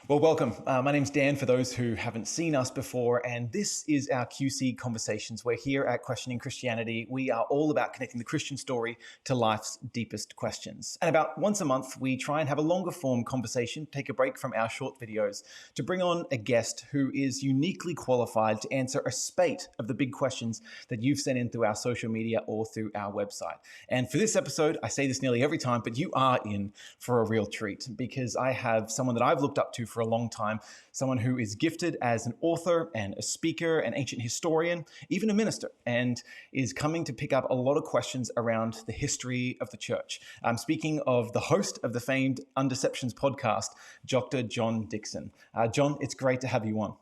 Well, welcome. My name's Dan, for those who haven't seen us before, and this is our QC Conversations, where here at Questioning Christianity, we are all about connecting the Christian story to life's deepest questions. And about once a month, we try and have a longer form conversation, take a break from our short videos, to bring on a guest who is uniquely qualified to answer a spate of the big questions that you've sent in through our social media or through our website. And for this episode, I say this nearly every time, but you are in for a real treat, because I have someone that I've looked up to for a long time, someone who is gifted as an author and a speaker, an ancient historian, even a minister, and is coming to pick up a lot of questions around the history of the church. I'm speaking of the host of the famed Undeceptions podcast, Dr. John Dickson. John, it's great to have you on.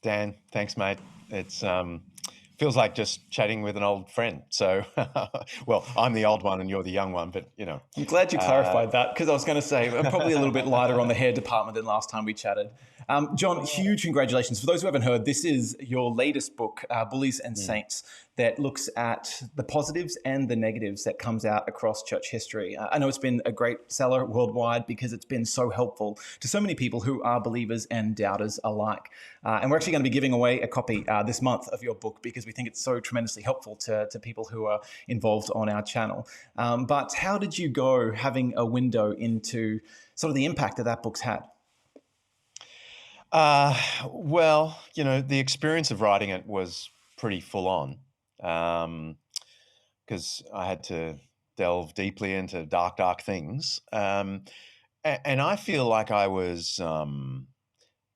Dan, thanks, mate. It's feels like just chatting with an old friend. So, well, I'm the old one and you're the young one, but you know. I'm glad you clarified that, because I was going to say I'm probably a little bit lighter on the hair department than last time we chatted. John, huge congratulations. For those who haven't heard, this is your latest book, Bullies and Saints, that looks at the positives and the negatives that comes out across church history. I know it's been a great seller worldwide because it's been so helpful to so many people who are believers and doubters alike. And we're actually going to be giving away a copy this month of your book because we think it's so tremendously helpful to people who are involved on our channel. But how did you go having a window into sort of the impact that book's had? Well, the experience of writing it was pretty full on because I had to delve deeply into dark things. And I feel like I was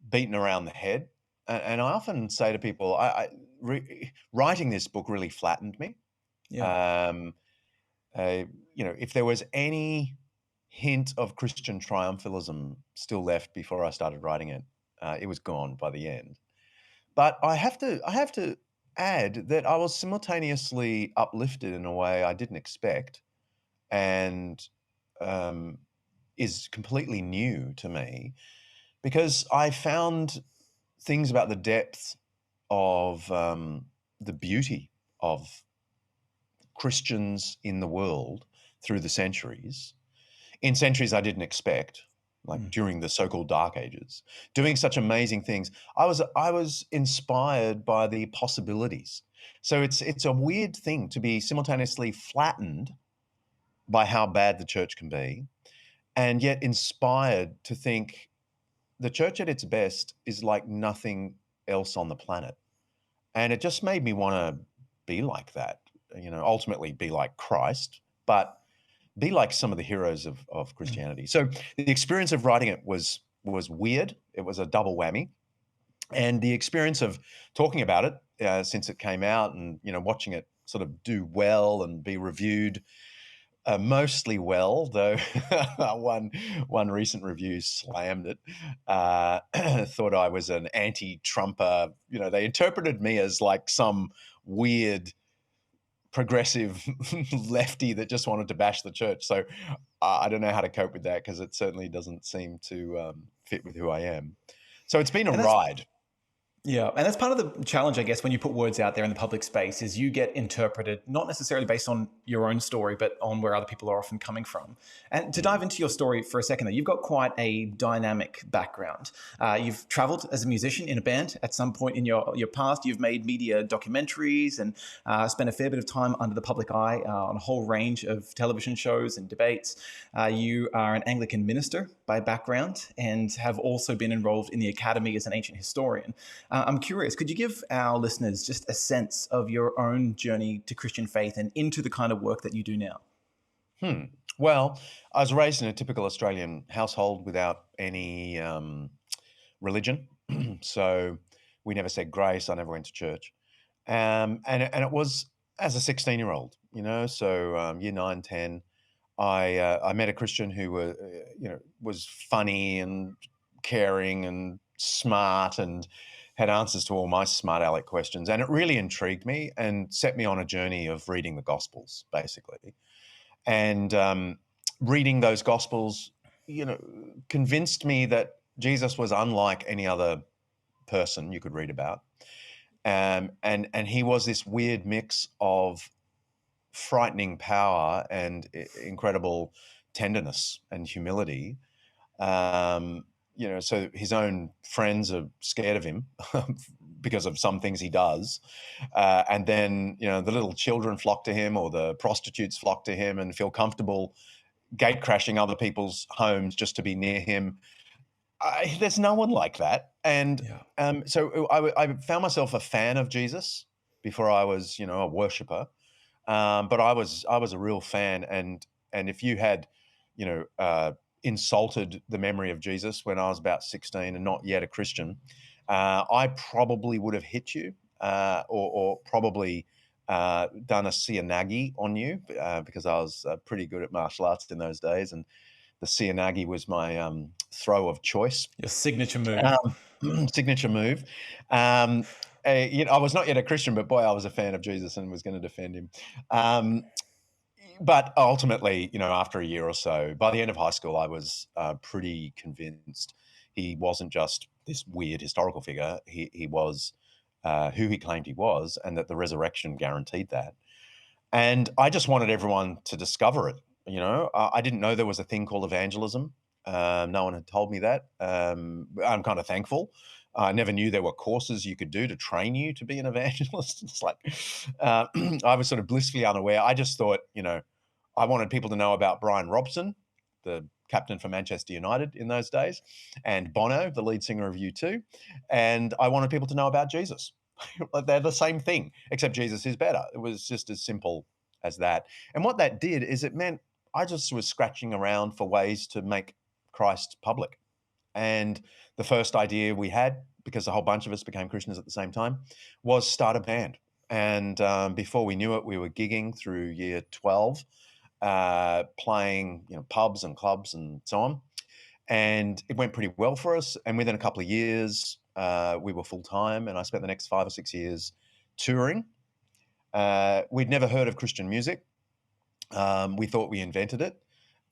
beaten around the head. And I often say to people, writing this book really flattened me. Yeah. If there was any hint of Christian triumphalism still left before I started writing it, it was gone by the end. But I have to add that I was simultaneously uplifted in a way I didn't expect, and is completely new to me, because I found things about the depth of the beauty of Christians in the world through the centuries, in centuries I didn't expect, like during the so-called Dark Ages, doing such amazing things. I was inspired by the possibilities. So it's a weird thing to be simultaneously flattened by how bad the church can be, and yet inspired to think the church at its best is like nothing else on the planet. And it just made me want to be like that, ultimately be like Christ, but be like some of the heroes of Christianity. So the experience of writing it was weird. It was a double whammy. And the experience of talking about it since it came out, and watching it sort of do well and be reviewed mostly well, though one recent review slammed it. Thought I was an anti-Trumper. They interpreted me as like some weird progressive lefty that just wanted to bash the church. So I don't know how to cope with that, because it certainly doesn't seem to fit with who I am. So it's been a ride. Yeah, and that's part of the challenge, I guess, when you put words out there in the public space, is you get interpreted not necessarily based on your own story, but on where other people are often coming from. And to dive into your story for a second, though, you've got quite a dynamic background. You've traveled as a musician in a band at some point in your past. You've made media documentaries and spent a fair bit of time under the public eye on a whole range of television shows and debates. You are an Anglican minister by background and have also been involved in the academy as an ancient historian. I'm curious, could you give our listeners just a sense of your own journey to Christian faith and into the kind of work that you do now? Well, I was raised in a typical Australian household without any religion. So we never said grace. I never went to church. And it was as a 16-year-old, so year 9, 10, I met a Christian who was funny and caring and smart and had answers to all my smart aleck questions. And it really intrigued me and set me on a journey of reading the Gospels, basically. And reading those Gospels, convinced me that Jesus was unlike any other person you could read about. And he was this weird mix of frightening power and incredible tenderness and humility. so his own friends are scared of him because of some things he does. And then, the little children flock to him, or the prostitutes flock to him and feel comfortable gate crashing other people's homes just to be near him. There's no one like that. And so I found myself a fan of Jesus before I was, a worshiper. But I was a real fan. And if you had, insulted the memory of Jesus when I was about 16 and not yet a Christian, I probably would have hit you, or probably done a Sianagi on you, because I was pretty good at martial arts in those days, and the Sianagi was my throw of choice. Your signature move. Signature move. I was not yet a Christian, but boy, I was a fan of Jesus and was going to defend him. But ultimately, after a year or so, by the end of high school, I was pretty convinced he wasn't just this weird historical figure. He was who he claimed he was, and that the resurrection guaranteed that. And I just wanted everyone to discover it. I didn't know there was a thing called evangelism. No one had told me that. I'm kind of thankful. I never knew there were courses you could do to train you to be an evangelist. It's like I was sort of blissfully unaware. I just thought, I wanted people to know about Brian Robson, the captain for Manchester United in those days, and Bono, the lead singer of U2. And I wanted people to know about Jesus. They're the same thing, except Jesus is better. It was just as simple as that. And what that did is it meant I just was scratching around for ways to make Christ public. And the first idea we had, because a whole bunch of us became Christians at the same time, was start a band. And before we knew it, we were gigging through year 12, playing pubs and clubs and so on. And it went pretty well for us. And within a couple of years, we were full-time, and I spent the next 5 or 6 years touring. We'd never heard of Christian music. We thought we invented it.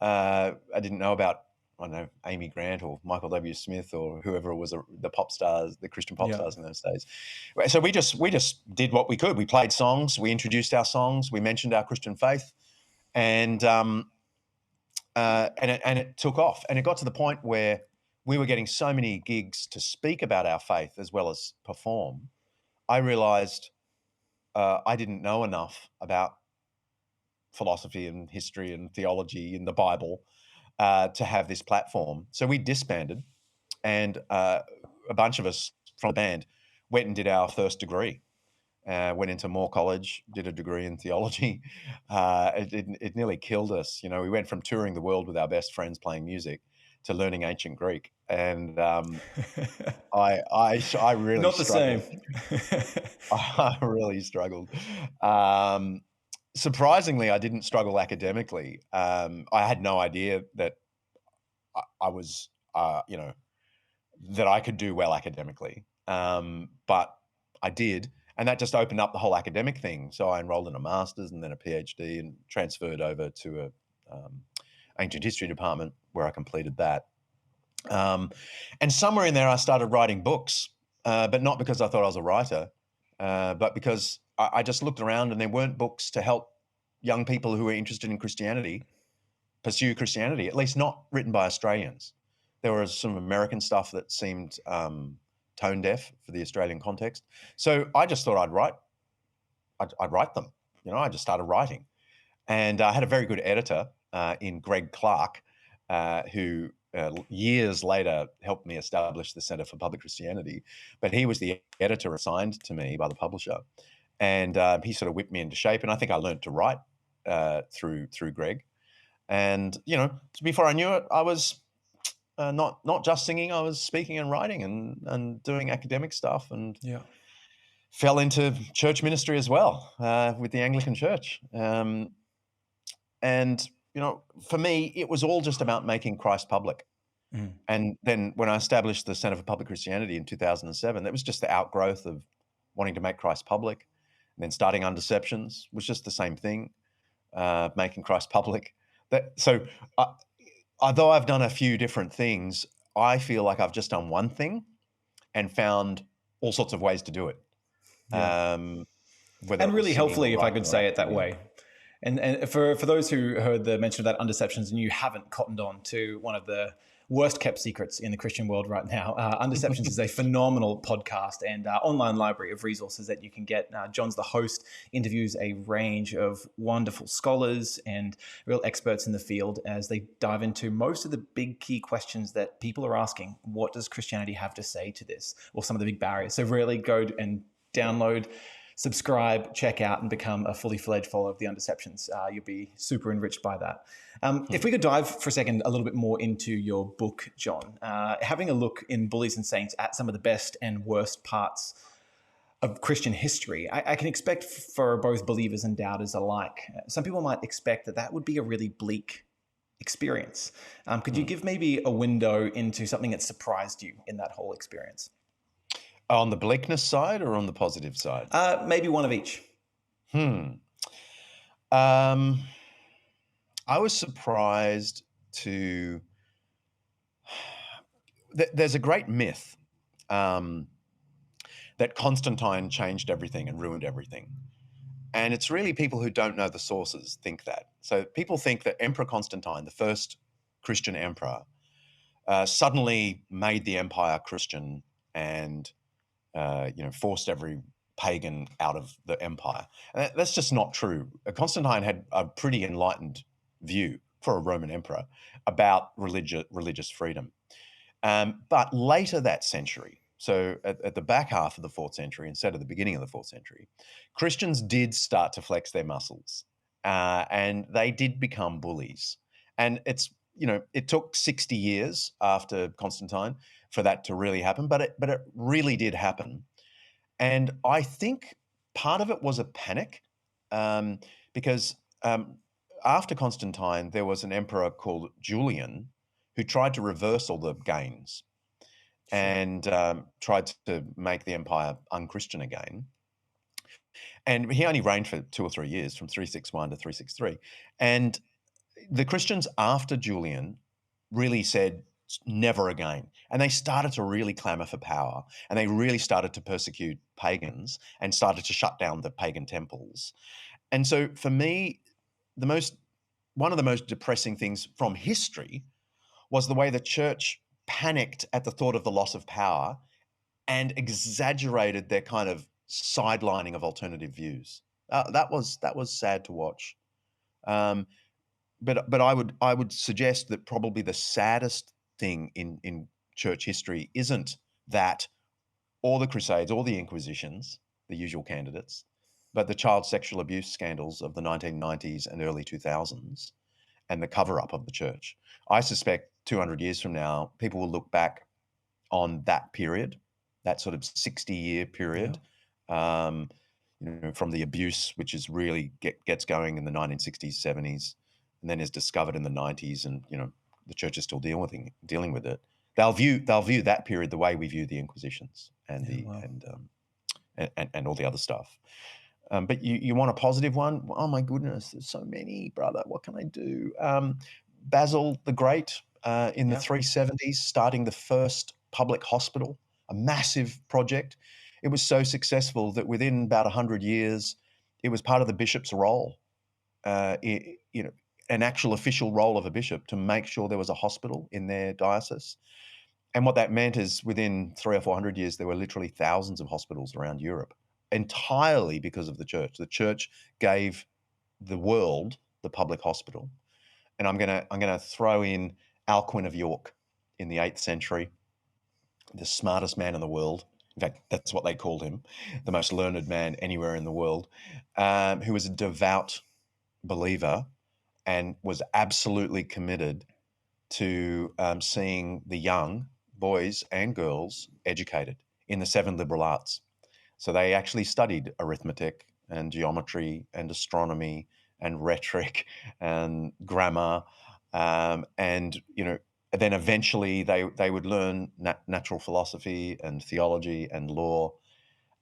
I didn't know about, I don't know, Amy Grant or Michael W. Smith or whoever was the pop stars, the Christian pop stars in those days. So we just did what we could. We played songs, we introduced our songs, we mentioned our Christian faith, and it took off. And it got to the point where we were getting so many gigs to speak about our faith as well as perform. I realized I didn't know enough about philosophy and history and theology and the Bible to have this platform. So we disbanded, and a bunch of us from the band went and did our first degree. Went into Moore College, did a degree in theology. It nearly killed us. We went from touring the world with our best friends playing music to learning ancient Greek, and I really not the struggled. same. I really struggled. Surprisingly, I didn't struggle academically. I had no idea that I was, that I could do well academically, but I did. And that just opened up the whole academic thing. So I enrolled in a master's and then a PhD, and transferred over to a ancient history department where I completed that. And somewhere in there, I started writing books, but not because I thought I was a writer, but because I just looked around and there weren't books to help young people who were interested in Christianity pursue Christianity, at least not written by Australians. There was some American stuff that seemed tone deaf for the Australian context. So I just thought I'd write them. I just started writing. And I had a very good editor in Greg Clark, who years later helped me establish the Centre for Public Christianity. But he was the editor assigned to me by the publisher. And he sort of whipped me into shape. And I think I learned to write through Greg. And, before I knew it, I was not just singing, I was speaking and writing and doing academic stuff, and fell into church ministry as well with the Anglican Church. And, for me, it was all just about making Christ public. Mm. And then when I established the Centre for Public Christianity in 2007, that was just the outgrowth of wanting to make Christ public. And then starting Undeceptions was just the same thing, making Christ public. Although I've done a few different things, I feel like I've just done one thing and found all sorts of ways to do it. Yeah. And really helpfully, if I could say it that way. And for those who heard the mention of that Undeceptions and you haven't cottoned on to one of the worst kept secrets in the Christian world right now. Undeceptions is a phenomenal podcast and online library of resources that you can get. John's the host, interviews a range of wonderful scholars and real experts in the field as they dive into most of the big key questions that people are asking. What does Christianity have to say to this? Or some of the big barriers. So really go and download, subscribe, check out, and become a fully fledged follower of the Undeceptions. You'll be super enriched by that. If we could dive for a second a little bit more into your book, John, having a look in Bullies and Saints at some of the best and worst parts of Christian history, I can expect for both believers and doubters alike. Some people might expect that that would be a really bleak experience. Could you give maybe a window into something that surprised you in that whole experience? On the bleakness side or on the positive side? Maybe one of each. I was surprised to. There's a great myth that Constantine changed everything and ruined everything. And it's really people who don't know the sources think that. So people think that Emperor Constantine, the first Christian emperor, suddenly made the empire Christian and forced every pagan out of the empire. And that's just not true. Constantine had a pretty enlightened view for a Roman emperor about religious freedom. But later that century, so at the back half of the 4th century instead of the beginning of the 4th century, Christians did start to flex their muscles and they did become bullies. And it took 60 years after Constantine for that to really happen, but it really did happen. And I think part of it was a panic because after Constantine, there was an emperor called Julian who tried to reverse all the gains and tried to make the empire unchristian again. And he only reigned for 2 or 3 years, from 361 to 363. And the Christians after Julian really said, never again. And they started to really clamor for power. And they really started to persecute pagans and started to shut down the pagan temples. And so for me, one of the most depressing things from history was the way the church panicked at the thought of the loss of power and exaggerated their kind of sidelining of alternative views. That was sad to watch. But I would suggest that probably the saddest thing in church history isn't that or the Crusades or the Inquisitions, the usual candidates, but the child sexual abuse scandals of the 1990s and early 2000s and the cover-up of the church. I suspect 200 years from now, people will look back on that period, that sort of 60-year period, from the abuse, which is really gets going in the 1960s, 70s, and then is discovered in the 90s, and the church is still dealing with it. They'll view that period the way we view the Inquisitions and and all the other stuff. But you want a positive one? Oh my goodness, there's so many, brother. What can I do? Basil the Great in the 370s, starting the first public hospital, a massive project. It was so successful that within about 100 years, it was part of the bishop's role, an actual official role of a bishop to make sure there was a hospital in their diocese. And what that meant is within 300 or 400 years, there were literally thousands of hospitals around Europe, entirely because of the church. The church gave the world the public hospital. And I'm gonna throw in Alcuin of York in the 8th century, the smartest man in the world. In fact, that's what they called him, the most learned man anywhere in the world, who was a devout believer and was absolutely committed to seeing the young boys and girls educated in the 7 liberal arts. So they actually studied arithmetic and geometry and astronomy and rhetoric and grammar, and then eventually they would learn natural philosophy and theology and law.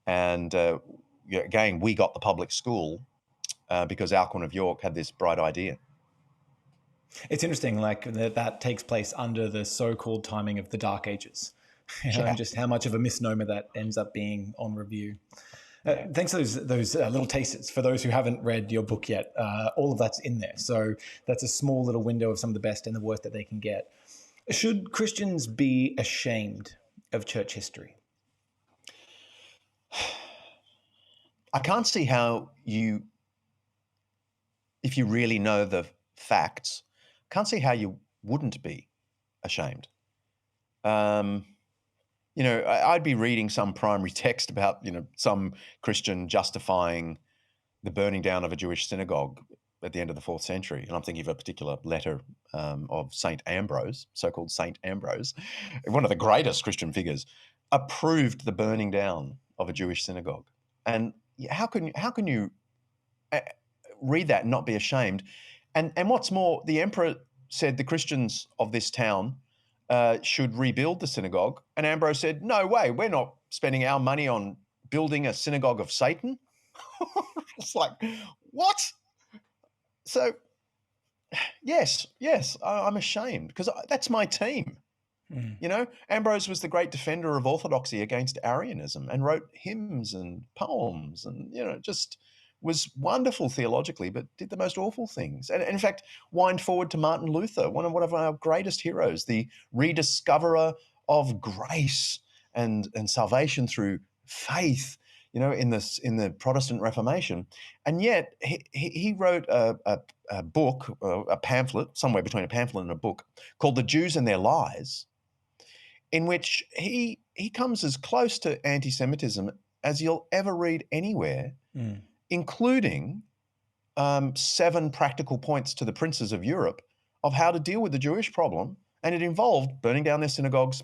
And again, we got the public school because Alcuin of York had this bright idea. It's interesting, like that takes place under the so-called timing of the Dark Ages, and just how much of a misnomer that ends up being on review. Thanks for those little tasters. For those who haven't read your book yet, all of that's in there. So that's a small little window of some of the best and the worst that they can get. Should Christians be ashamed of church history? I can't see how you, if you really know the facts, can't see how you wouldn't be ashamed. Um, I'd be reading some primary text about, some Christian justifying the burning down of a Jewish synagogue at the end of the 4th century. And I'm thinking of a particular letter of Saint Ambrose, so-called Saint Ambrose, one of the greatest Christian figures, approved the burning down of a Jewish synagogue. And how can you uh, read that and not be ashamed? And what's more, the emperor said the Christians of this town should rebuild the synagogue, and Ambrose said, "No way, we're not spending our money on building a synagogue of Satan." It's like, what? So yes, I'm ashamed because that's my team. Mm. Ambrose was the great defender of orthodoxy against Arianism and wrote hymns and poems and, just was wonderful theologically, but did the most awful things. And in fact, wind forward to Martin Luther, one of our greatest heroes, the rediscoverer of grace and salvation through faith, in the Protestant Reformation. And yet he wrote a book, a pamphlet, somewhere between a pamphlet and a book, called The Jews and Their Lies, in which he comes as close to anti-Semitism as you'll ever read anywhere, Mm. including 7 practical points to the princes of Europe of how to deal with the Jewish problem. And it involved burning down their synagogues,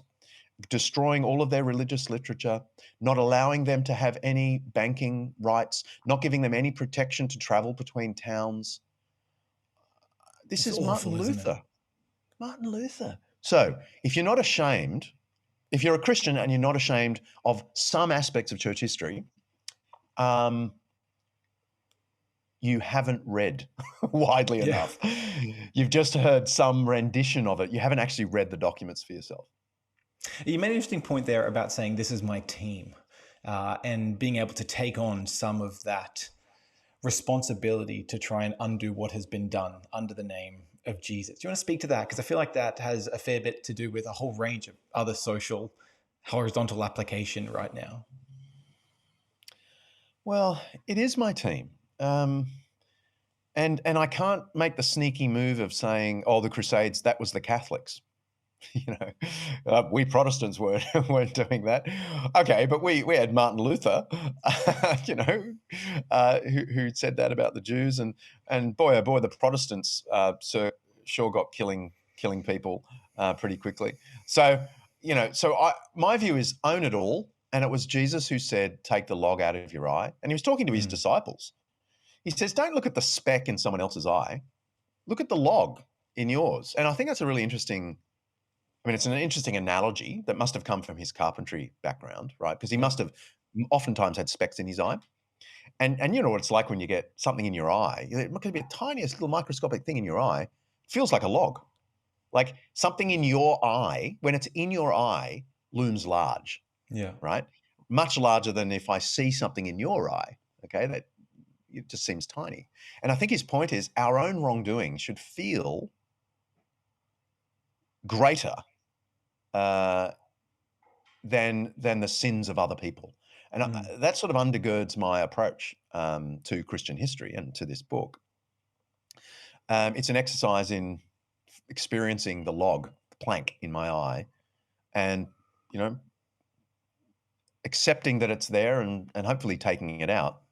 destroying all of their religious literature, not allowing them to have any banking rights, not giving them any protection to travel between towns. This It's is Martin awful, isn't it? Luther. Martin Luther. So if you're not ashamed, if you're a Christian and you're not ashamed of some aspects of church history, you haven't read widely Yeah. enough. You've just heard some rendition of it. You haven't actually read the documents for yourself. You made an interesting point there about saying this is my team, and being able to take on some of that responsibility to try and undo what has been done under the name of Jesus. Do you want to speak to that? Because I feel like that has a fair bit to do with a whole range of other social horizontal application right now. Well, it is my team. And I can't make the sneaky move of saying, "Oh, the Crusades, that was the Catholics." We Protestants weren't doing that. Okay, but we had Martin Luther, who said that about the Jews, and boy oh boy, the Protestants sure got killing people pretty quickly. So my view is own it all, and it was Jesus who said, "Take the log out of your eye," and he was talking to his Mm. disciples. He says, "Don't look at the speck in someone else's eye. Look at the log in yours." And I think that's a really interesting. I mean, it's an interesting analogy that must have come from his carpentry background, right? Because he Yeah. must have oftentimes had specks in his eye. And you know what it's like when you get something in your eye. It could be a tiniest little microscopic thing in your eye. It feels like a log. Like something in your eye, when it's in your eye, looms large, Yeah. right? Much larger than if I see something in your eye. Okay, that it just seems tiny. And I think his point is our own wrongdoing should feel greater uh, than the sins of other people. And Mm. that sort of undergirds my approach to Christian history and to this book. It's an exercise in experiencing the log, the plank in my eye, and you know, accepting that it's there and hopefully taking it out,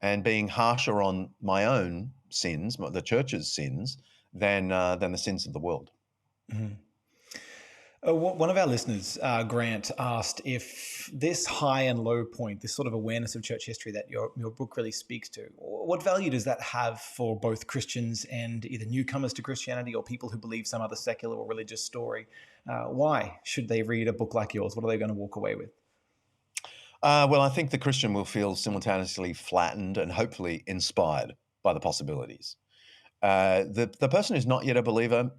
and being harsher on my own sins, the church's sins, than the sins of the world. Mhm. One of our listeners, Grant, asked if this high and low point, this sort of awareness of church history that your book really speaks to, what value does that have for both Christians and either newcomers to Christianity or people who believe some other secular or religious story? Why should they read a book like yours? What are they going to walk away with? Well, I think the Christian will feel simultaneously flattened and hopefully inspired by the possibilities. The person who's not yet a believer,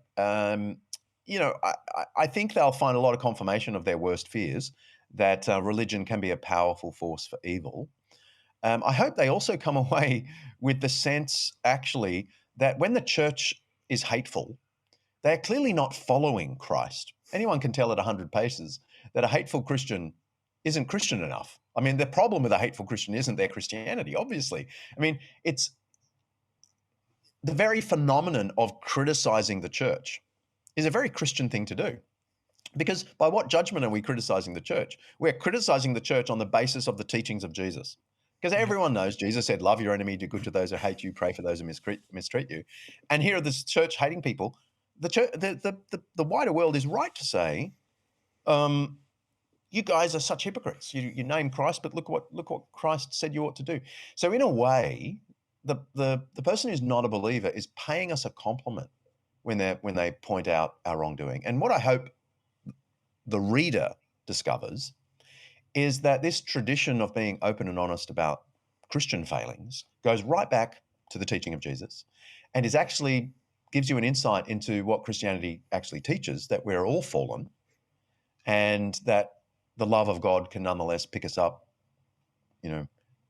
I think they'll find a lot of confirmation of their worst fears that religion can be a powerful force for evil. I hope they also come away with the sense, actually, that when the church is hateful, they're clearly not following Christ. Anyone can tell at 100 paces that a hateful Christian isn't Christian enough. I mean, the problem with a hateful Christian isn't their Christianity, obviously. I mean, it's the very phenomenon of criticizing the church is a very Christian thing to do. Because by what judgment are we criticizing the church? We're criticizing the church on the basis of the teachings of Jesus. Because Yep. everyone knows Jesus said, love your enemy, do good to those who hate you, pray for those who mistreat you. And here are this church hating people. The wider world is right to say, you guys are such hypocrites. You name Christ, but look what Christ said you ought to do. So in a way, the person who's not a believer is paying us a compliment when they point out our wrongdoing. And what I hope the reader discovers is that this tradition of being open and honest about Christian failings goes right back to the teaching of Jesus and is actually gives you an insight into what Christianity actually teaches, that we're all fallen and that the love of God can nonetheless pick us up,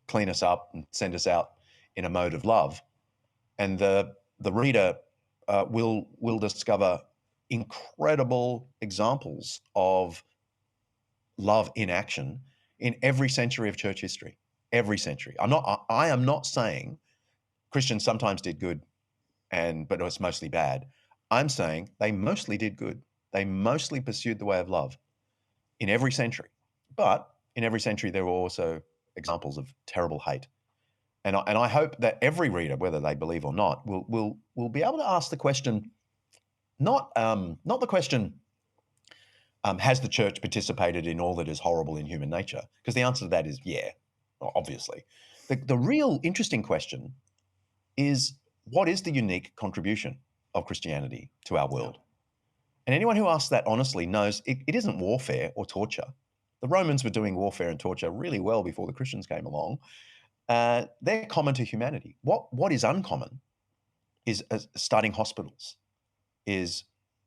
clean us up and send us out in a mode of love. And the reader will discover incredible examples of love in action in every century of church history. Every century. I am not saying Christians sometimes did good but it was mostly bad. I'm saying they mostly did good. They mostly pursued the way of love in every century. But in every century there were also examples of terrible hate. And I hope that every reader, whether they believe or not, will be able to ask the question, not the question, has the church participated in all that is horrible in human nature? Because the answer to that is yeah, obviously. The real interesting question is, what is the unique contribution of Christianity to our world? And anyone who asks that honestly knows it isn't warfare or torture. The Romans were doing warfare and torture really well before the Christians came along. They're common to humanity. What is uncommon is starting hospitals, is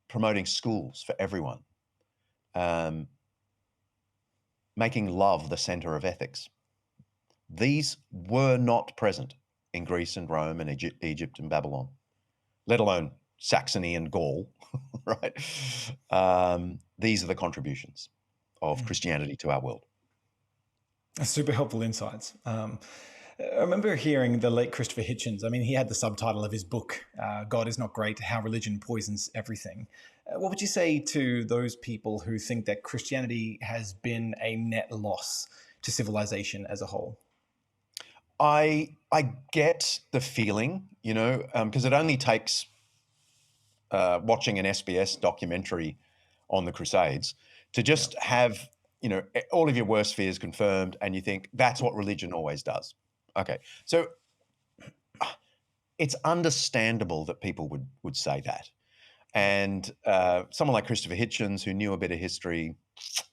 promoting schools for everyone, making love the center of ethics. These were not present in Greece and Rome and Egypt and Babylon, let alone Saxony and Gaul, right? These are the contributions of Christianity to our world. Super helpful insights. I remember hearing the late Christopher Hitchens. I mean, he had the subtitle of his book, God is Not Great, How Religion Poisons Everything. What would you say to those people who think that Christianity has been a net loss to civilization as a whole? I get the feeling, because it only takes watching an SBS documentary on the Crusades to just have, all of your worst fears confirmed, and you think that's what religion always does. Okay, so it's understandable that people would say that. And someone like Christopher Hitchens, who knew a bit of history,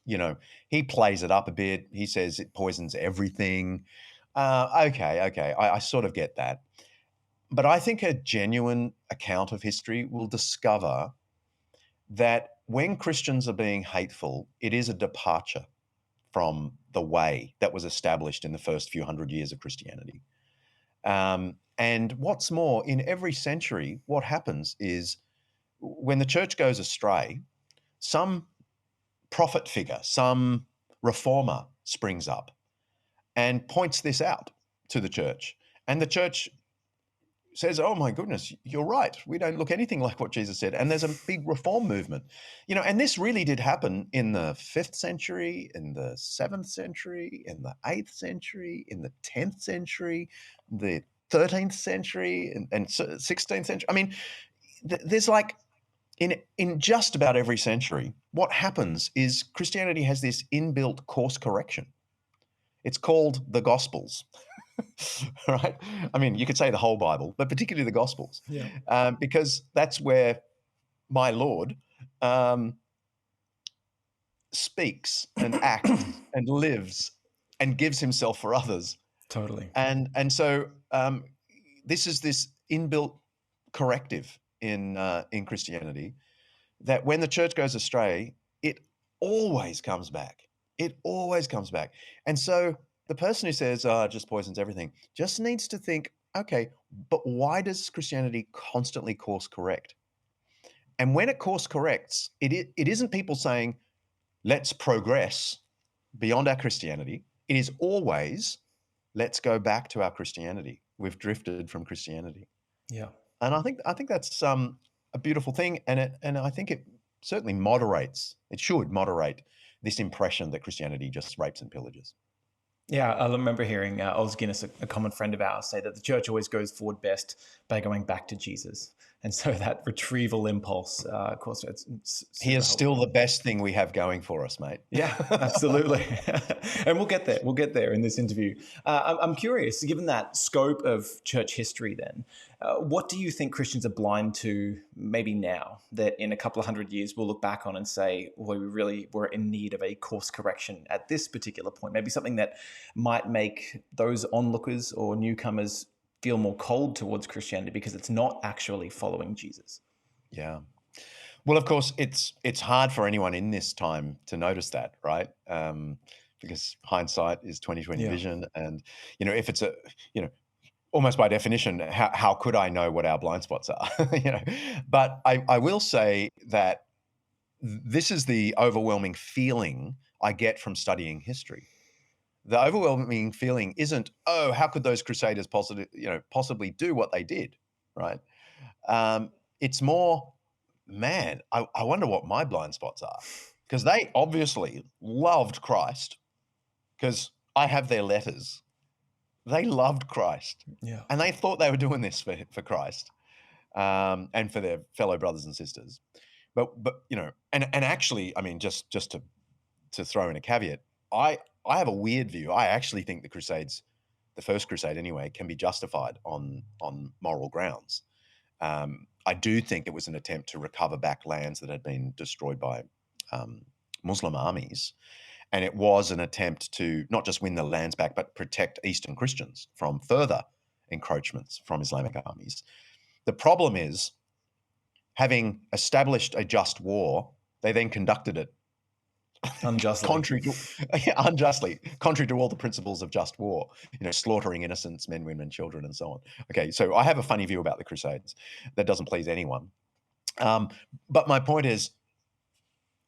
he plays it up a bit. He says it poisons everything. Okay, I sort of get that. But I think a genuine account of history will discover that when Christians are being hateful, it is a departure from the way that was established in the first few hundred years of Christianity. And what's more, in every century, what happens is when the church goes astray, some prophet figure, some reformer springs up and points this out to the church. And the church says, oh my goodness, you're right. We don't look anything like what Jesus said. And there's a big reform movement, and this really did happen in the 5th century, in the 7th century, in the 8th century, in the 10th century, the 13th century, and 16th century. I mean, there's like, in just about every century, what happens is Christianity has this inbuilt course correction. It's called the Gospels. Right? I mean, you could say the whole Bible, but particularly the Gospels, because that's where my Lord speaks and acts and lives and gives himself for others. Totally. And so this is this inbuilt corrective in Christianity, that when the church goes astray, it always comes back. It always comes back. And so the person who says, it just poisons everything, just needs to think, okay, but why does Christianity constantly course correct? And when it course corrects, it isn't people saying, let's progress beyond our Christianity. It is always, let's go back to our Christianity. We've drifted from Christianity. Yeah. And I think that's a beautiful thing, and I think it certainly moderates. It should moderate this impression that Christianity just rapes and pillages. Yeah, I remember hearing Os Guinness, a common friend of ours, say that the church always goes forward best by going back to Jesus. And so that retrieval impulse, of course, it's He super is still helpful. the best thing we have going for us, mate. Yeah, absolutely. And we'll get there. We'll get there in this interview. I'm curious, given that scope of church history, then, what do you think Christians are blind to maybe now that in a couple of hundred years we'll look back on and say, well, we really were in need of a course correction at this particular point? Maybe something that might make those onlookers or newcomers feel more cold towards Christianity because it's not actually following Jesus. Yeah. Well, of course, it's hard for anyone in this time to notice that, right? Because hindsight is 2020 Yeah. vision, and if it's almost by definition, how could I know what our blind spots are? But I will say that this is the overwhelming feeling I get from studying history. The overwhelming feeling isn't, oh, how could those crusaders possibly do what they did, right? It's more, man, I wonder what my blind spots are, because they obviously loved Christ, because I have their letters. They loved Christ, Yeah. and they thought they were doing this for Christ, and for their fellow brothers and sisters. But and actually, I mean, just to throw in a caveat, I I have a weird view. I actually think the Crusades, the First Crusade anyway, can be justified on moral grounds. I do think it was an attempt to recover back lands that had been destroyed by um, Muslim armies, and it was an attempt to not just win the lands back, but protect Eastern Christians from further encroachments from Islamic armies. The problem is, having established a just war, they then conducted it Unjustly. contrary to unjustly, contrary to all the principles of just war, slaughtering innocents, men, women, children, and so on. Okay, so I have a funny view about the Crusades that doesn't please anyone. Um, but my point is,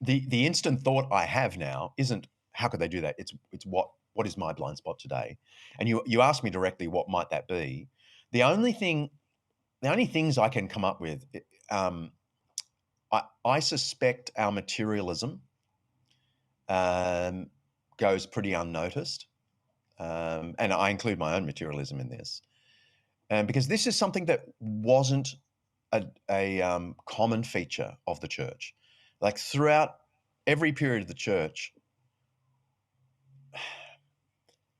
the instant thought I have now isn't how could they do that. It's what is my blind spot today? And you asked me directly, what might that be? The only things I can come up with, um, I suspect our materialism um, goes pretty unnoticed. And I include my own materialism in this, because this is something that wasn't a common feature of the church. Like throughout every period of the church,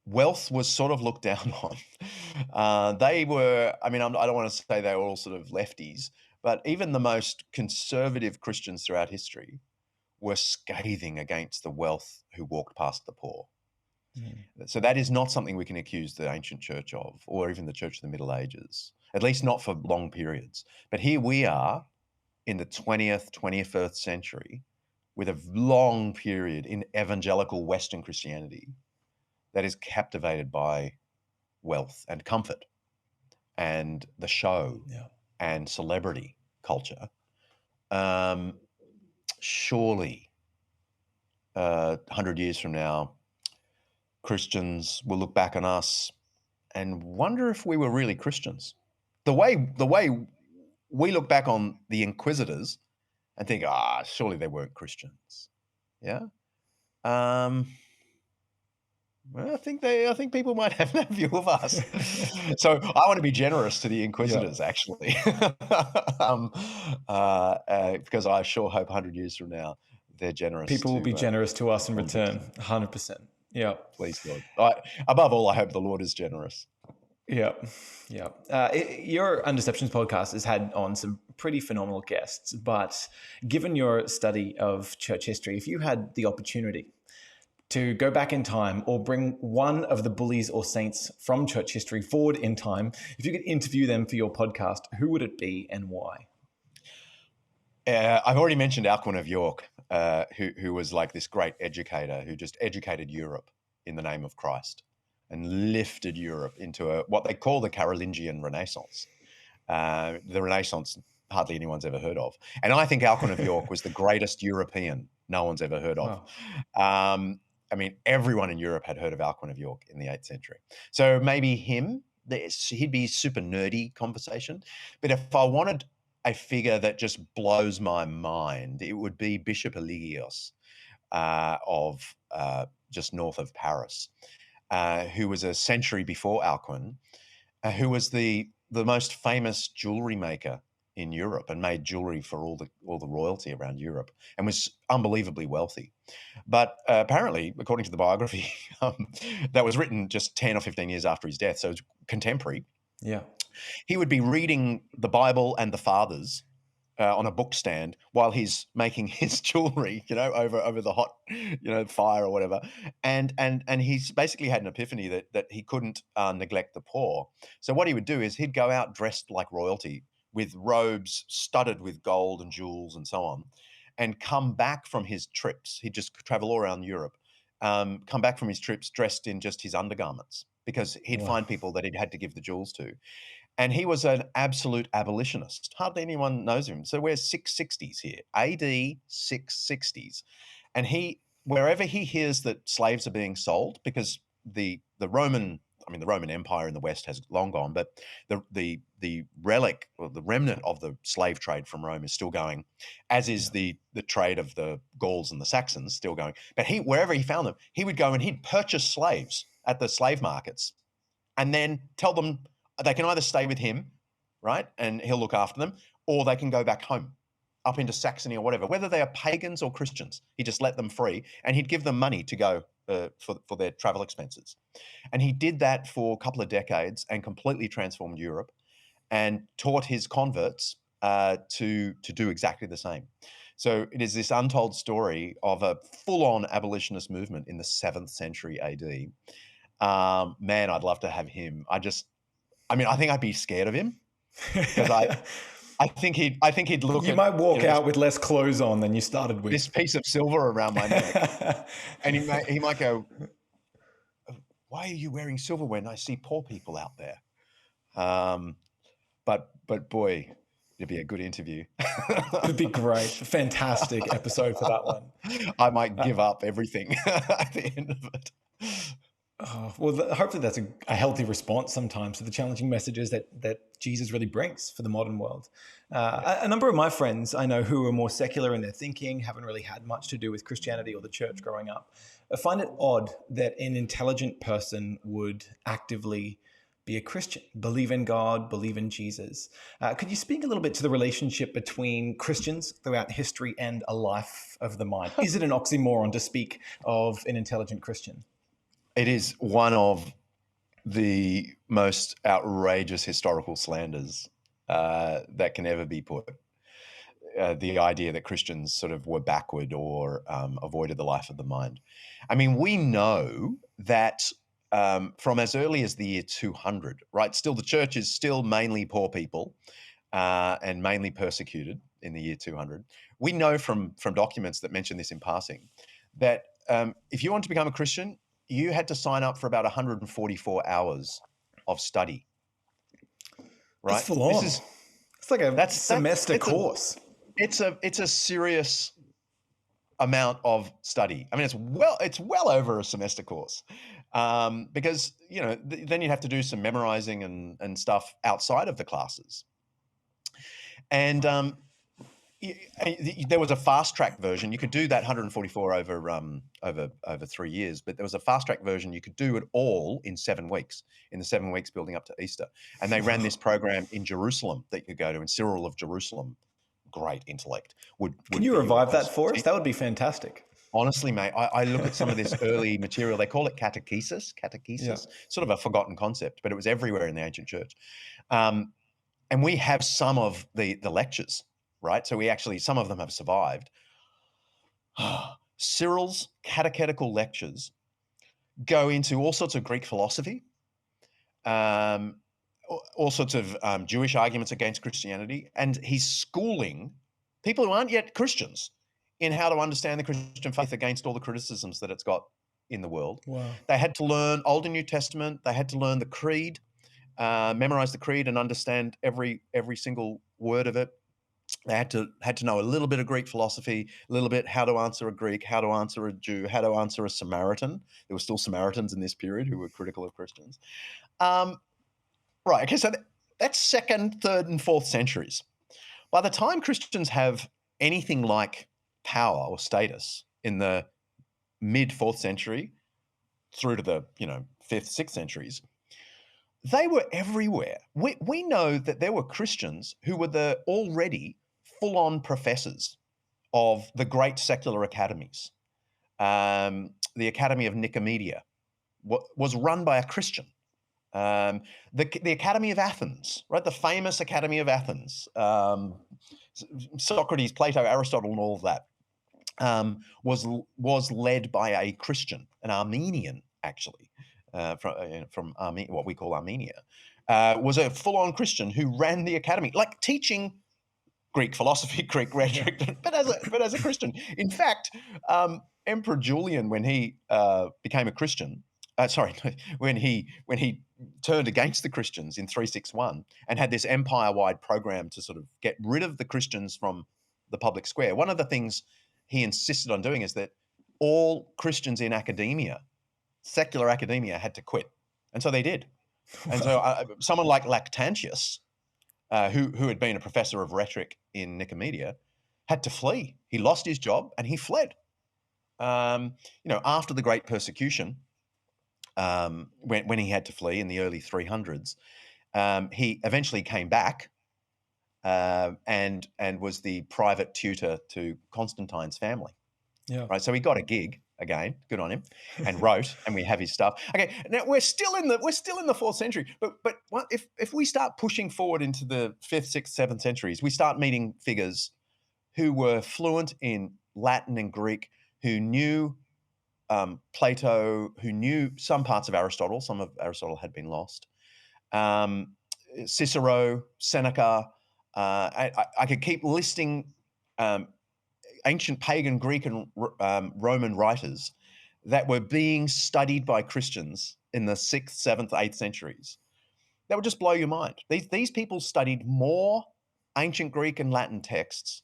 wealth was sort of looked down on. They were, I mean, I don't want to say they were all sort of lefties, but even the most conservative Christians throughout history were scathing against the wealth who walked past the poor. So that is not something we can accuse the ancient church of, or even the church of the Middle Ages, at least not for long periods. But here we are in the 20th, 21st century with a long period in evangelical Western Christianity that is captivated by wealth and comfort and the show Yeah. and celebrity culture. Surely, 100 years from now, Christians will look back on us and wonder if we were really Christians. The way we look back on the Inquisitors and think, surely they weren't Christians. Yeah. Well, I think people might have that view of us. So I want to be generous to the Yeah. Inquisitors, actually, because I sure hope 100 years from now they're generous People will be to generous to us in return. convicts. 100%. Yeah. Please, Lord. Above all, I hope the Lord is generous. Yeah. Yeah. Your Undeceptions podcast has had on some pretty phenomenal guests, but given your study of church history, if you had the opportunity to go back in time or bring one of the bullies or saints from church history forward in time, if you could interview them for your podcast, who would it be and why? I've already mentioned Alcuin of York, who was like this great educator who just educated Europe in the name of Christ and lifted Europe into what they call the Carolingian Renaissance. The Renaissance hardly anyone's ever heard of. And I think Alcuin of York was the greatest European no one's ever heard of. Wow. I mean, everyone in Europe had heard of Alcuin of York in the 8th century. So maybe he'd be super nerdy conversation. But if I wanted a figure that just blows my mind, it would be Bishop Eligius of just north of Paris, who was a century before Alcuin, who was the most famous jewelry maker in Europe and made jewelry for all the royalty around Europe and was unbelievably wealthy. But apparently, according to the biography that was written just 10 or 15 years after his death, so it's contemporary, Yeah. he would be reading the Bible and the Fathers on a book stand while he's making his jewelry, over the hot, fire or whatever. And he's basically had an epiphany that he couldn't neglect the poor. So what he would do is he'd go out dressed like royalty with robes studded with gold and jewels and so on, and come back from his trips. He'd just travel all around Europe, come back from his trips dressed in just his undergarments because he'd Wow. find people that he'd had to give the jewels to. And he was an absolute abolitionist. Hardly anyone knows him. So we're 660s here, AD 660s. And wherever he hears that slaves are being sold, because the Roman Empire in the West has long gone, but the relic or the remnant of the slave trade from Rome is still going, as is the trade of the Gauls and the Saxons still going. But wherever he found them, he would go and he'd purchase slaves at the slave markets and then tell them they can either stay with him, right, and he'll look after them, or they can go back home, up into Saxony or whatever, whether they are pagans or Christians. He just let them free, and he'd give them money to go for their travel expenses. And he did that for a couple of decades and completely transformed Europe and taught his converts to do exactly the same. So it is this untold story of a full-on abolitionist movement in the 7th century AD. Man, I'd love to have him. I think I'd be scared of him because I think he'd look You at might walk out with less clothes on than you started with. this piece of silver around my neck, and he might go, "Why are you wearing silver when I see poor people out there?" But boy, it'd be a good interview. It'd be great. Fantastic episode for that one. I might give up everything at the end of it. Well, hopefully that's a healthy response sometimes to the challenging messages that Jesus really brings for the modern world. A number of my friends I know who are more secular in their thinking, haven't really had much to do with Christianity or the church growing up, find it odd that an intelligent person would actively be a Christian, believe in God, believe in Jesus. Could you speak a little bit to the relationship between Christians throughout history and a life of the mind? Is it an oxymoron to speak of an intelligent Christian? It is one of the most outrageous historical slanders that can ever be put. The idea that Christians sort of were backward or avoided the life of the mind. I mean, we know that from as early as the year 200, right? Still, the church is still mainly poor people and mainly persecuted in the year 200. We know from documents that mention this in passing that if you want to become a Christian, you had to sign up for about 144 hours of study. Right? That's full on. It's like a semester course. It's a serious amount of study. I mean, it's well over a semester course because then you'd have to do some memorizing and stuff outside of the classes. And there was a fast track version. You could do that 144 over 3 years, but there was a fast track version. You could do it all in 7 weeks, in the 7 weeks building up to Easter. And they ran this program in Jerusalem that you could go to, in Cyril of Jerusalem. Great intellect. Can you revive that for us? That would be fantastic. Honestly, mate, I look at some of this early material. They call it catechesis, sort of a forgotten concept, but it was everywhere in the ancient church. And we have some of the lectures. Right, so some of them have survived. Cyril's catechetical lectures go into all sorts of Greek philosophy, all sorts of Jewish arguments against Christianity, and he's schooling people who aren't yet Christians in how to understand the Christian faith against all the criticisms that it's got in the world. Wow. They had to learn Old and New Testament. They had to learn the Creed, memorize the Creed, and understand every single word of it. They had to know a little bit of Greek philosophy, a little bit how to answer a Greek, how to answer a Jew, how to answer a Samaritan. There were still Samaritans in this period who were critical of Christians. Um, right. Okay. So that's second, third, and fourth centuries. By the time Christians have anything like power or status in the mid fourth century through to the fifth, sixth centuries, they were everywhere. We know that there were Christians who were the already full-on professors of the great secular academies. The Academy of Nicomedia was run by a Christian. The Academy of Athens, right? The famous Academy of Athens. Socrates, Plato, Aristotle, and all of that was led by a Christian, an Armenian, actually, from what we call Armenia. Was a full-on Christian who ran the academy, like teaching Greek philosophy, Greek rhetoric, but as a Christian. In fact, Emperor Julian, when he became a Christian, when he turned against the Christians in 361 and had this empire-wide program to sort of get rid of the Christians from the public square, one of the things he insisted on doing is that all Christians in academia, secular academia, had to quit, and so they did. And so someone like Lactantius, who had been a professor of rhetoric in Nicomedia, had to flee. He lost his job and he fled. After the Great Persecution, when he had to flee in the early 300s, he eventually came back and was the private tutor to Constantine's family. Yeah. Right. So he got a gig again. Good on him, and wrote, and we have his stuff. Okay. Now we're still in the fourth century, but if we start pushing forward into the fifth, sixth, seventh centuries, we start meeting figures who were fluent in Latin and Greek, who knew Plato, who knew some parts of Aristotle. Some of Aristotle had been lost. Cicero, Seneca. I could keep listing ancient pagan Greek and Roman writers that were being studied by Christians in the 6th, 7th, 8th centuries. That would just blow your mind. These people studied more ancient Greek and Latin texts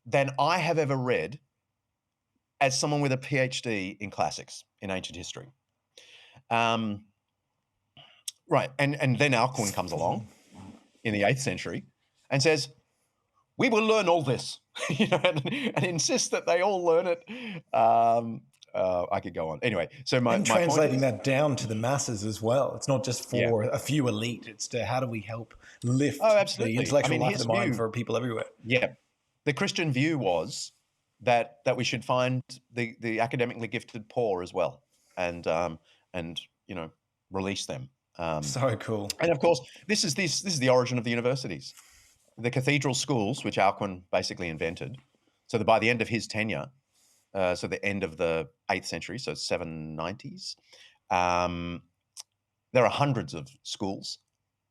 than I have ever read as someone with a PhD in classics, in ancient history. Right, and then Alcuin comes along in the 8th century and says, we will learn all this, and insist that they all learn it. I could go on. Anyway, so my translating point is, that down to the masses as well. It's not just for a few elite. It's to how do we help lift the intellectual life of the mind for people everywhere. Yeah, the Christian view was that we should find the academically gifted poor as well, and release them. So cool. And of course, this is the origin of the universities. The cathedral schools, which Alcuin basically invented, so that by the end of his tenure, so the end of the 8th century, so 790s, there are hundreds of schools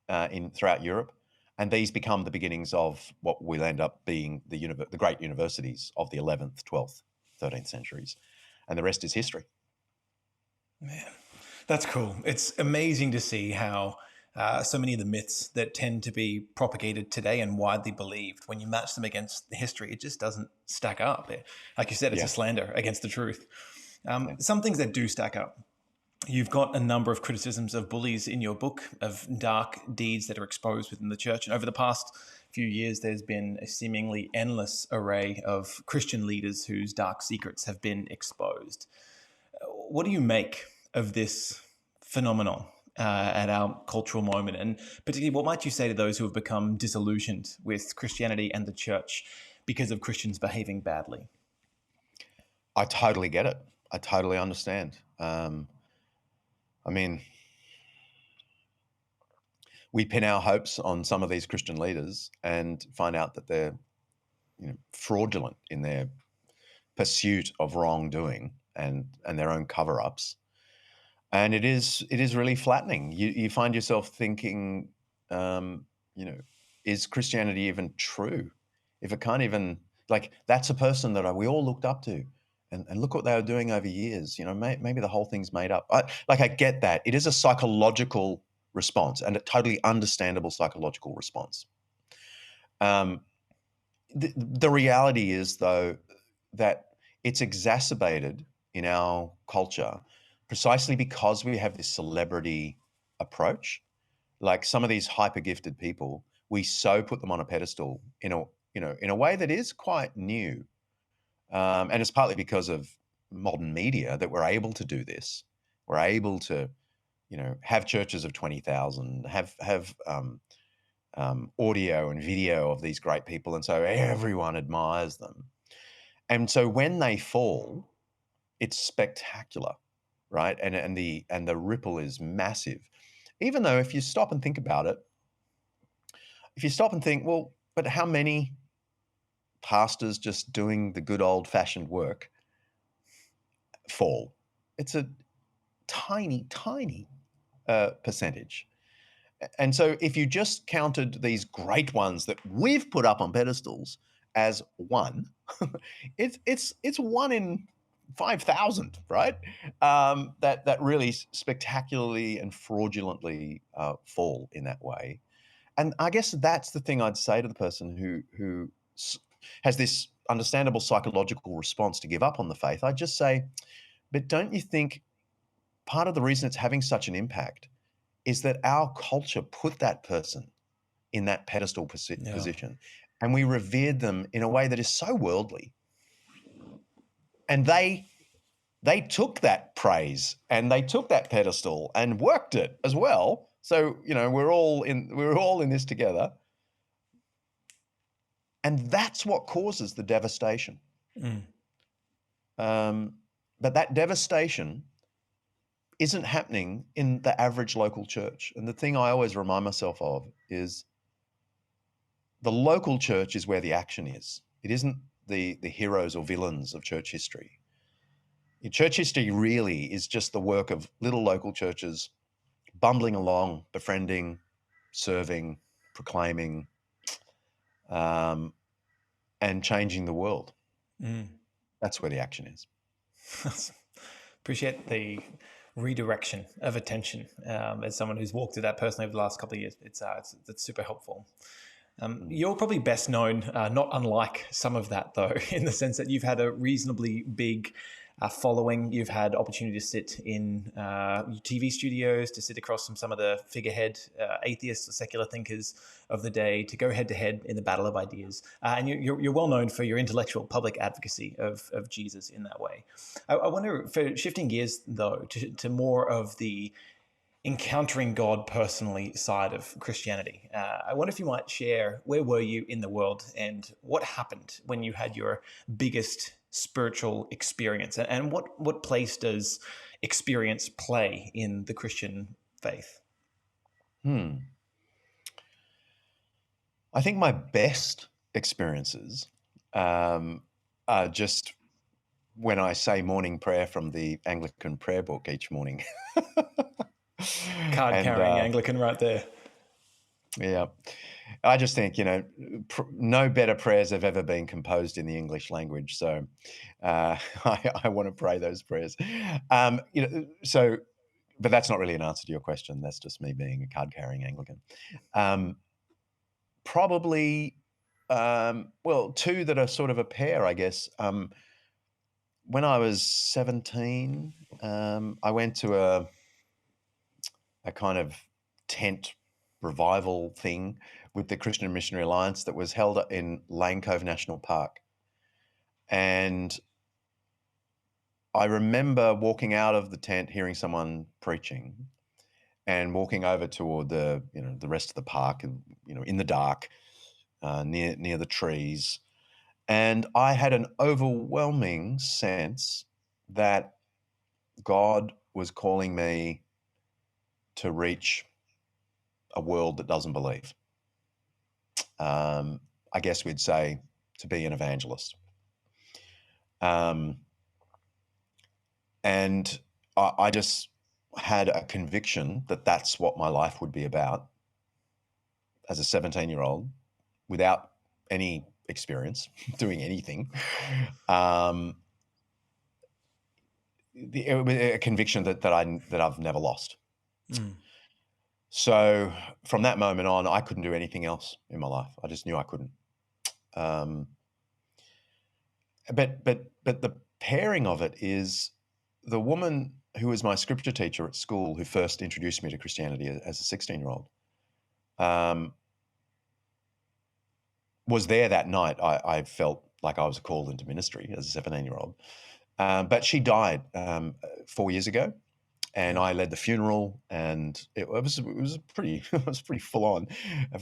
throughout Europe, and these become the beginnings of what will end up being the great universities of the 11th, 12th, 13th centuries, and the rest is history. Man, that's cool. It's amazing to see how so many of the myths that tend to be propagated today and widely believed, when you match them against the history, it just doesn't stack up. Like you said, it's a slander against the truth. Some things that do stack up. You've got a number of criticisms of bullies in your book, of dark deeds that are exposed within the church. And over the past few years, there's been a seemingly endless array of Christian leaders whose dark secrets have been exposed. What do you make of this phenomenon at our cultural moment? And particularly, what might you say to those who have become disillusioned with Christianity and the church because of Christians behaving badly? I totally get it. I totally understand. I mean, we pin our hopes on some of these Christian leaders and find out that they're fraudulent in their pursuit of wrongdoing and their own cover-ups. And it is really flattening. You find yourself thinking, is Christianity even true? If it can't even, that's a person that we all looked up to. And look what they were doing over years. Maybe the whole thing's made up. I get that. It is a psychological response, and a totally understandable psychological response. The reality is, though, that it's exacerbated in our culture precisely because we have this celebrity approach. Like some of these hyper gifted people, we so put them on a pedestal in a in a way that is quite new, and it's partly because of modern media that we're able to do this. We're able to have churches of 20,000, have audio and video of these great people, and so everyone admires them. And so when they fall, it's spectacular, right? And the ripple is massive. Even though if you stop and think about it, if you stop and think, well, but how many pastors just doing the good old fashioned work fall? It's a tiny, tiny percentage. And so if you just counted these great ones that we've put up on pedestals as one, it's one in 5,000, right? That really spectacularly and fraudulently fall in that way. And I guess that's the thing I'd say to the person who has this understandable psychological response to give up on the faith. I'd just say, but don't you think part of the reason it's having such an impact is that our culture put that person in that pedestal Yeah. position, and we revered them in a way that is so worldly. And they took that praise and they took that pedestal and worked it as well. So we're all in this together, and that's what causes the devastation. Mm. But that devastation isn't happening in the average local church. And the thing I always remind myself of is the local church is where the action is. It isn't the heroes or villains of church history. Church history really is just the work of little local churches bumbling along, befriending, serving, proclaiming, and changing the world. Mm. That's where the action is. Appreciate the redirection of attention as someone who's walked through that personally over the last couple of years. It's super helpful. You're probably best known, not unlike some of that, though, in the sense that you've had a reasonably big following. You've had opportunity to sit in TV studios, to sit across from some of the figurehead atheists or secular thinkers of the day, to go head to head in the battle of ideas. And you're well known for your intellectual public advocacy of Jesus in that way. I wonder, for shifting gears, though, to more of the encountering God personally side of Christianity. I wonder if you might share, where were you in the world and what happened when you had your biggest spiritual experience, and what place does experience play in the Christian faith? I think my best experiences are just when I say morning prayer from the Anglican prayer book each morning. Card-carrying Anglican right there. Yeah. I just think, no better prayers have ever been composed in the English language. So I want to pray those prayers. But that's not really an answer to your question. That's just me being a card-carrying Anglican. Probably, two that are sort of a pair, I guess. When I was 17, I went to a kind of tent revival thing with the Christian Missionary Alliance that was held in Lane Cove National Park. And I remember walking out of the tent, hearing someone preaching, and walking over toward the rest of the park, in the dark, near the trees. And I had an overwhelming sense that God was calling me to reach a world that doesn't believe. I guess we'd say to be an evangelist. And I just had a conviction that that's what my life would be about as a 17-year-old without any experience doing anything. It was a conviction that I've never lost. So from that moment on, I couldn't do anything else in my life. I just knew I couldn't. But the pairing of it is the woman who was my scripture teacher at school, who first introduced me to Christianity as a 16-year-old, was there that night. I felt like I was called into ministry as a 17-year-old. But she died 4 years ago, and I led the funeral, and it was pretty it was pretty full on,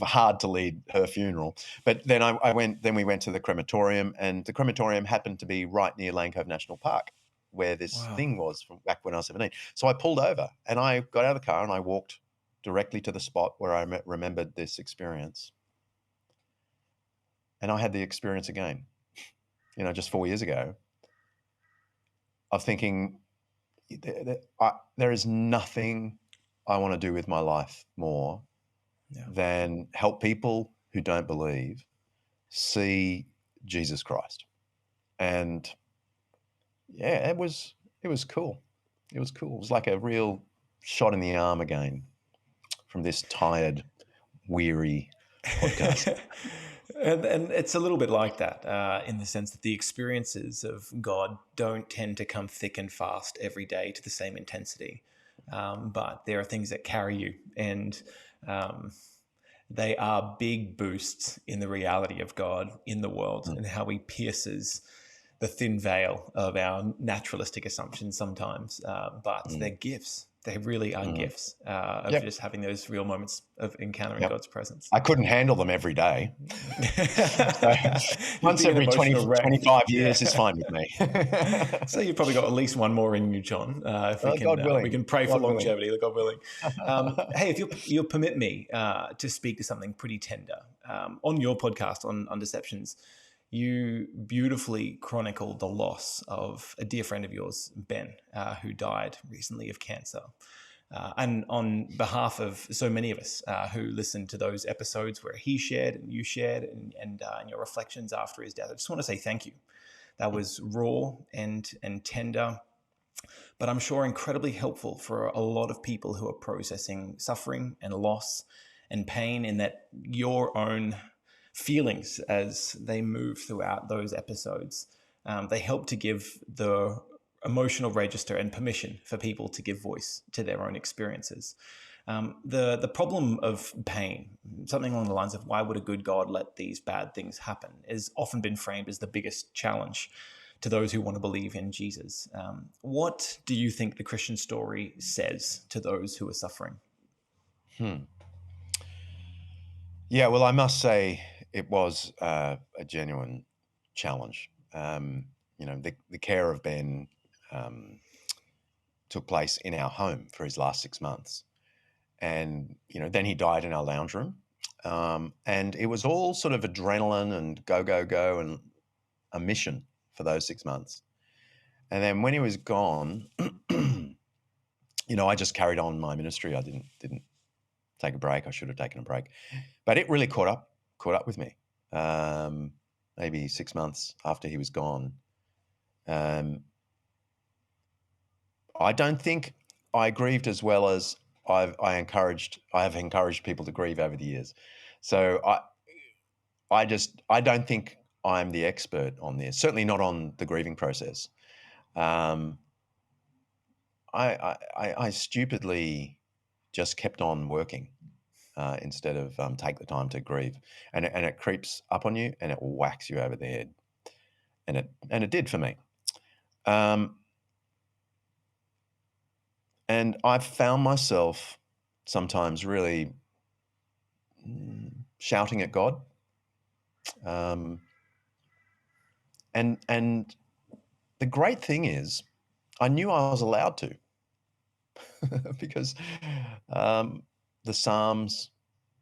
hard to lead her funeral. But then we went to the crematorium, and the crematorium happened to be right near Lane Cove National Park, where this Wow. thing was from back when I was 17. So I pulled over and I got out of the car and I walked directly to the spot where I remembered this experience. And I had the experience again, just 4 years ago, of thinking, there is nothing I want to do with my life more than help people who don't believe see Jesus Christ. And yeah, it was cool. It was cool. It was like a real shot in the arm again from this tired, weary podcast. And it's a little bit like that in the sense that the experiences of God don't tend to come thick and fast every day to the same intensity. But there are things that carry you, and they are big boosts in the reality of God in the world and how he pierces the thin veil of our naturalistic assumptions sometimes. But they're gifts. They really are gifts of Yep. just having those real moments of encountering Yep. God's presence. I couldn't handle them every day. So You'd once be an every 20, emotional wreck. 25 years is fine with me. So you've probably got at least one more in you, John. If God willing. we can pray for God willing. longevity, God willing. Hey, if you'll permit me to speak to something pretty tender on your podcast on Deceptions, you beautifully chronicled the loss of a dear friend of yours, Ben, who died recently of cancer. And on behalf of so many of us who listened to those episodes where he shared and you shared and your reflections after his death, I just want to say thank you. That was raw and tender, but I'm sure incredibly helpful for a lot of people who are processing suffering and loss and pain, in that your own feelings as they move throughout those episodes, they help to give the emotional register and permission for people to give voice to their own experiences. The problem of pain, something along the lines of why would a good God let these bad things happen, has often been framed as the biggest challenge to those who want to believe in Jesus. What do you think the Christian story says to those who are suffering? Yeah, well, I must say it was a genuine challenge. The care of Ben took place in our home for his last 6 months. And, then he died in our lounge room. And it was all sort of adrenaline and go, and a mission for those 6 months. And then when he was gone, I just carried on my ministry. I didn't take a break. I should have taken a break. But it really caught up with me. Maybe 6 months after he was gone. I don't think I grieved as well as I have encouraged people to grieve over the years. So I don't think I'm the expert on this. Certainly not on the grieving process. I stupidly just kept on working instead of take the time to grieve, and it creeps up on you and it whacks you over the head, and it did for me. And I've found myself sometimes really shouting at God, and the great thing is, I knew I was allowed to, because the Psalms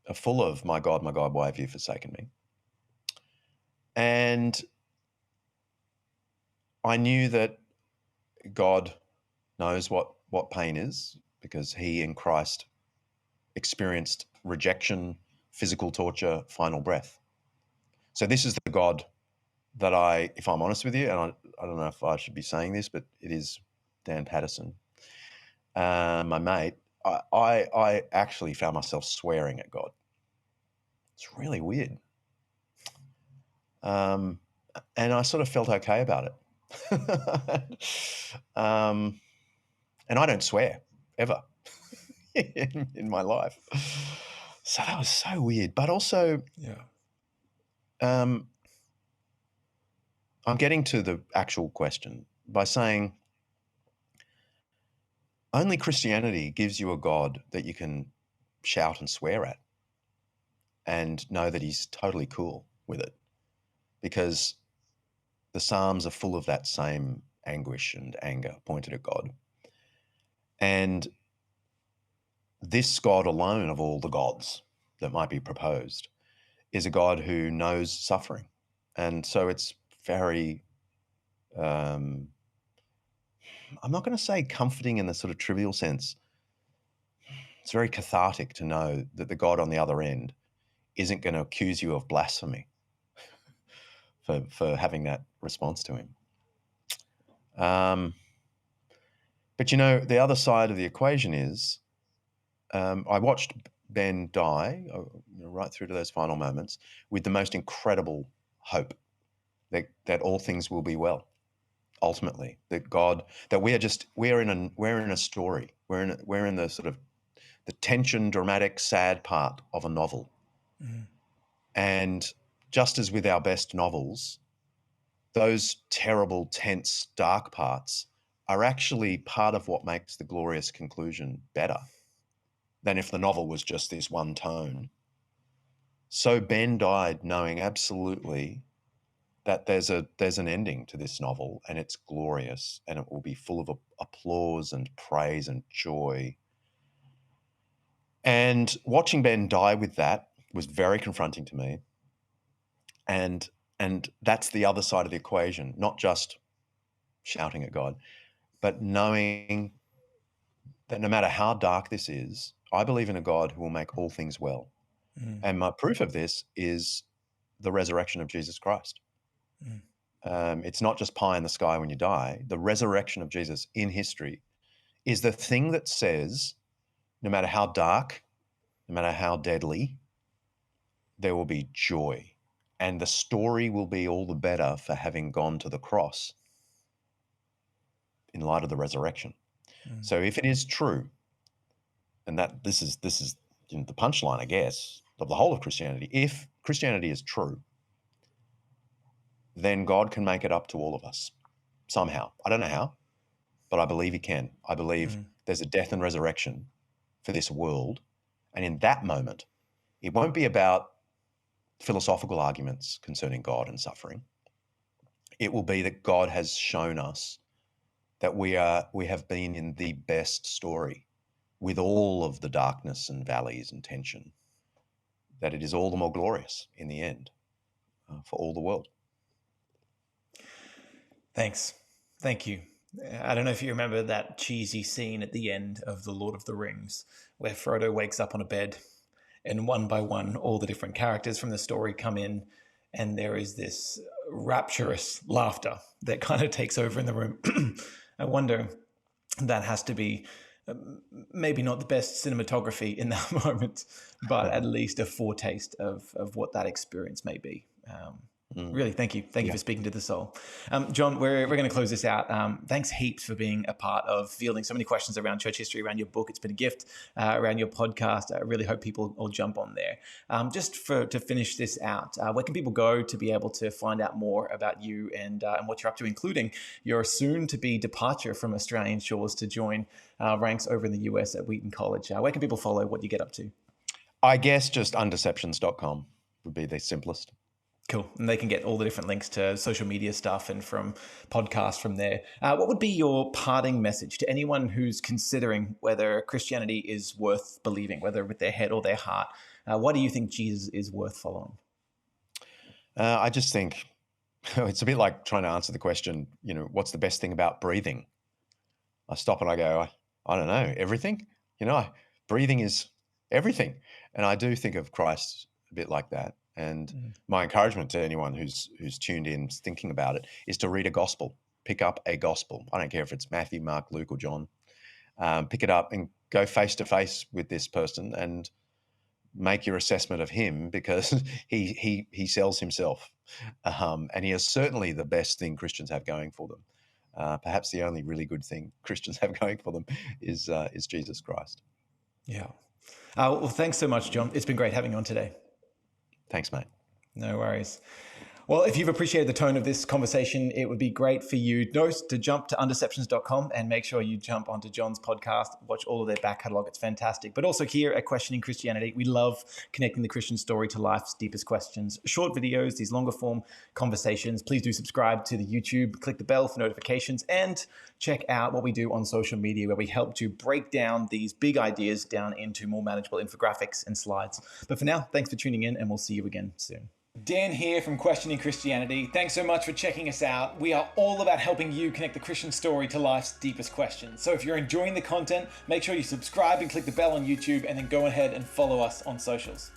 are full of my God, why have you forsaken me? And I knew that God knows what pain is, because he in Christ experienced rejection, physical torture, final breath. So this is the God that if I'm honest with you, and I don't know if I should be saying this, but it is Dan Patterson, my mate, I actually found myself swearing at God. It's really weird. And I sort of felt okay about it. And I don't swear ever in my life. So that was so weird. But also, Yeah. um, I'm getting to the actual question by saying only Christianity gives you a God that you can shout and swear at and know that he's totally cool with it, because the Psalms are full of that same anguish and anger pointed at God. And this God alone of all the gods that might be proposed is a God who knows suffering. And so it's very, I'm not going to say comforting in the sort of trivial sense. It's very cathartic to know that the God on the other end isn't going to accuse you of blasphemy for having that response to him. But the other side of the equation is I watched Ben die right through to those final moments with the most incredible hope that all things will be well. Ultimately, that God, that we're in a story. We're in the sort of the tension, dramatic, sad part of a novel. Mm. And just as with our best novels, those terrible, tense, dark parts are actually part of what makes the glorious conclusion better than if the novel was just this one tone. So Ben died knowing absolutely that there's an ending to this novel, and it's glorious, and it will be full of applause and praise and joy. And watching Ben die with that was very confronting to me. And that's the other side of the equation, not just shouting at God, but knowing that no matter how dark this is, I believe in a God who will make all things well. Mm. And my proof of this is the resurrection of Jesus Christ. Mm. It's not just pie in the sky when you die. The resurrection of Jesus in history is the thing that says, no matter how dark, no matter how deadly, there will be joy. And the story will be all the better for having gone to the cross in light of the resurrection. Mm. So if it is true, and that this is the punchline, I guess, of the whole of Christianity, if Christianity is true, then God can make it up to all of us somehow. I don't know how, but I believe he can. I believe Mm. there's a death and resurrection for this world. And in that moment, it won't be about philosophical arguments concerning God and suffering. It will be that God has shown us that we have been in the best story with all of the darkness and valleys and tension, that it is all the more glorious in the end for all the world. Thanks. Thank you. I don't know if you remember that cheesy scene at the end of The Lord of the Rings where Frodo wakes up on a bed and one by one, all the different characters from the story come in, and there is this rapturous laughter that kind of takes over in the room. I wonder, that has to be maybe not the best cinematography in that moment, but at least a foretaste of what that experience may be. Really, thank you. Thank you for speaking to the soul. John, we're going to close this out. Thanks heaps for being a part of fielding so many questions around church history, around your book. It's been a gift, around your podcast. I really hope people all jump on there. To finish this out, where can people go to be able to find out more about you and what you're up to, including your soon-to-be departure from Australian shores to join ranks over in the US at Wheaton College? Where can people follow what you get up to? I guess just undeceptions.com would be the simplest. Cool. And they can get all the different links to social media stuff and from podcasts from there. What would be your parting message to anyone who's considering whether Christianity is worth believing, whether with their head or their heart? Why do you think Jesus is worth following? I just think it's a bit like trying to answer the question, what's the best thing about breathing? I stop and I go, I don't know, everything. Breathing is everything. And I do think of Christ a bit like that. And my encouragement to anyone who's tuned in, thinking about it, is to read a gospel. Pick up a gospel. I don't care if it's Matthew, Mark, Luke, or John. Pick it up and go face to face with this person and make your assessment of him, because he sells himself And he is certainly the best thing Christians have going for them. Perhaps the only really good thing Christians have going for them is Jesus Christ. Yeah. Well, thanks so much, John. It's been great having you on today. Thanks, mate. No worries. Well, if you've appreciated the tone of this conversation, it would be great for you to jump to undeceptions.com and make sure you jump onto John's podcast, watch all of their back catalog. It's fantastic. But also here at Questioning Christianity, we love connecting the Christian story to life's deepest questions. Short videos, these longer form conversations. Please do subscribe to the YouTube, click the bell for notifications, and check out what we do on social media, where we help to break down these big ideas down into more manageable infographics and slides. But for now, thanks for tuning in, and we'll see you again soon. Dan here from Questioning Christianity. Thanks so much for checking us out. We are all about helping you connect the Christian story to life's deepest questions. So if you're enjoying the content, make sure you subscribe and click the bell on YouTube, and then go ahead and follow us on socials.